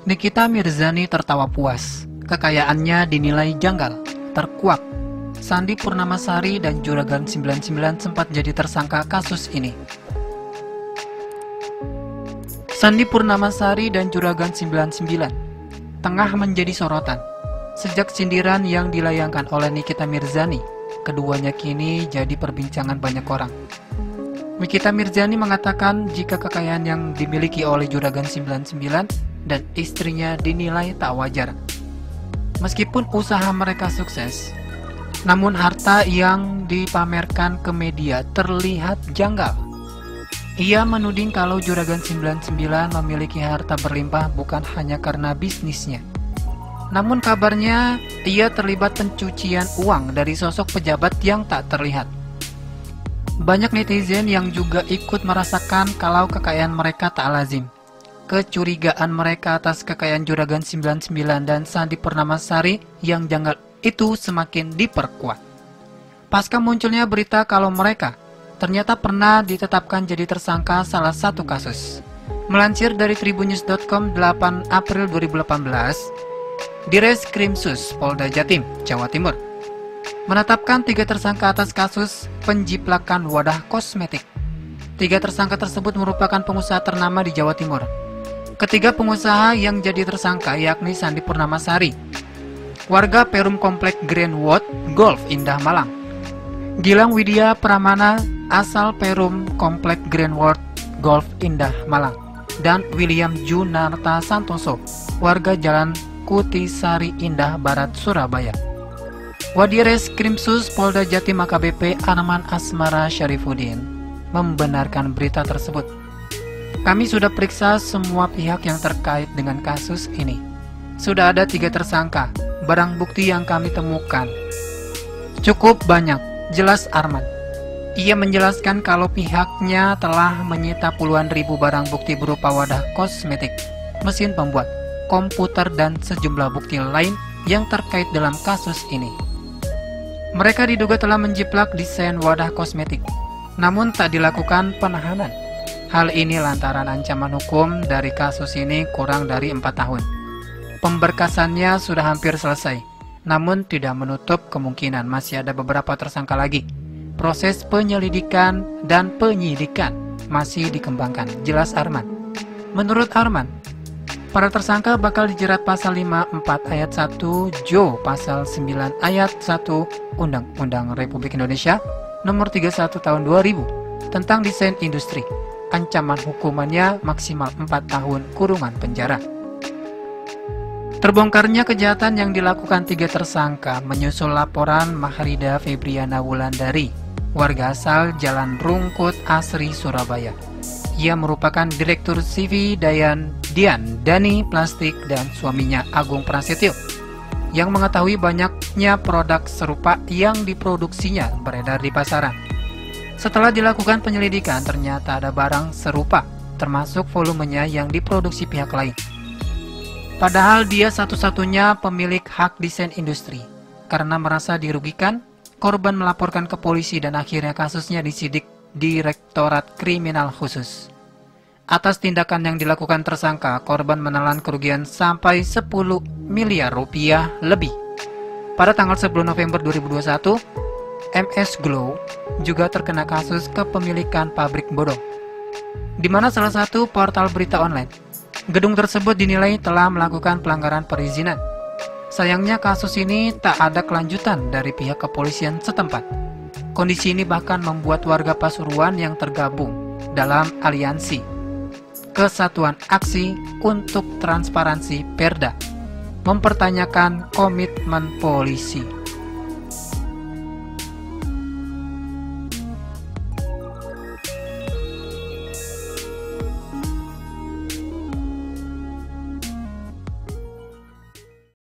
Nikita Mirzani tertawa puas. Kekayaannya dinilai janggal, terkuak. Sandi Purnamasari dan Juragan 99 sempat jadi tersangka kasus ini. Sandi Purnamasari dan Juragan 99 tengah menjadi sorotan. Sejak sindiran yang dilayangkan oleh Nikita Mirzani, keduanya kini jadi perbincangan banyak orang. Nikita Mirzani mengatakan jika kekayaan yang dimiliki oleh Juragan 99 dan istrinya dinilai tak wajar. Meskipun usaha mereka sukses, namun harta yang dipamerkan ke media terlihat janggal. Ia menuding kalau Juragan 99 memiliki harta berlimpah bukan hanya karena bisnisnya. Namun kabarnya ia terlibat pencucian uang dari sosok pejabat yang tak terlihat. Banyak netizen yang juga ikut merasakan kalau kekayaan mereka tak lazim. Kecurigaan mereka atas kekayaan Juragan 99 dan Sandi Purnamasari yang janggal itu semakin diperkuat. Pasca munculnya berita kalau mereka ternyata pernah ditetapkan jadi tersangka salah satu kasus. Melansir dari tribunnews.com 8 April 2018, Direskrimsus Polda Jatim, Jawa Timur, menetapkan 3 tersangka atas kasus penjiplakan wadah kosmetik. 3 tersangka tersebut merupakan pengusaha ternama di Jawa Timur. Ketiga pengusaha yang jadi tersangka yakni Sandi Purnamasari, warga Perum Komplek Greenwood Golf Indah Malang, Gilang Widya Pramana asal Perum Komplek Greenwood Golf Indah Malang, dan William Junarta Santoso, warga Jalan Kutisari Indah Barat Surabaya. Wadireskrimsus Polda Jatim AKBP Arman Asmara Syarifuddin membenarkan berita tersebut. Kami sudah periksa semua pihak yang terkait dengan kasus ini. Sudah ada 3 tersangka. Barang bukti yang kami temukan cukup banyak, jelas Arman. Ia menjelaskan kalau pihaknya telah menyita puluhan ribu barang bukti berupa wadah kosmetik, mesin pembuat, komputer, dan sejumlah bukti lain yang terkait dalam kasus ini. Mereka diduga telah menjiplak desain wadah kosmetik, namun tak dilakukan penahanan. Hal ini lantaran ancaman hukum dari kasus ini kurang dari 4 tahun. Pemberkasannya sudah hampir selesai, namun tidak menutup kemungkinan masih ada beberapa tersangka lagi. Proses penyelidikan dan penyidikan masih dikembangkan, jelas Arman. Menurut Arman, para tersangka bakal dijerat pasal 54 ayat 1 Jo pasal 9 ayat 1 Undang-Undang Republik Indonesia Nomor 31 Tahun 2000 tentang desain industri. Ancaman hukumannya maksimal 4 tahun kurungan penjara. Terbongkarnya kejahatan yang dilakukan 3 tersangka menyusul laporan Mahrida Febriana Wulandari, warga asal Jalan Rungkut Asri, Surabaya. Ia merupakan Direktur CV Dian Dani Plastik dan suaminya Agung Prasetyo yang mengetahui banyaknya produk serupa yang diproduksinya beredar di pasaran. Setelah dilakukan penyelidikan, ternyata ada barang serupa, termasuk volumenya yang diproduksi pihak lain. Padahal dia satu-satunya pemilik hak desain industri. Karena merasa dirugikan, korban melaporkan ke polisi dan akhirnya kasusnya disidik Direktorat Kriminal Khusus. Atas tindakan yang dilakukan tersangka, korban menelan kerugian sampai 10 miliar rupiah lebih. Pada tanggal 10 November 2021, MS Glow juga terkena kasus kepemilikan pabrik bodong, di mana salah satu portal berita online. Gedung tersebut dinilai telah melakukan pelanggaran perizinan. Sayangnya kasus ini tak ada kelanjutan dari pihak kepolisian setempat. Kondisi ini bahkan membuat warga Pasuruan yang tergabung dalam aliansi Kesatuan Aksi untuk Transparansi Perda mempertanyakan komitmen polisi.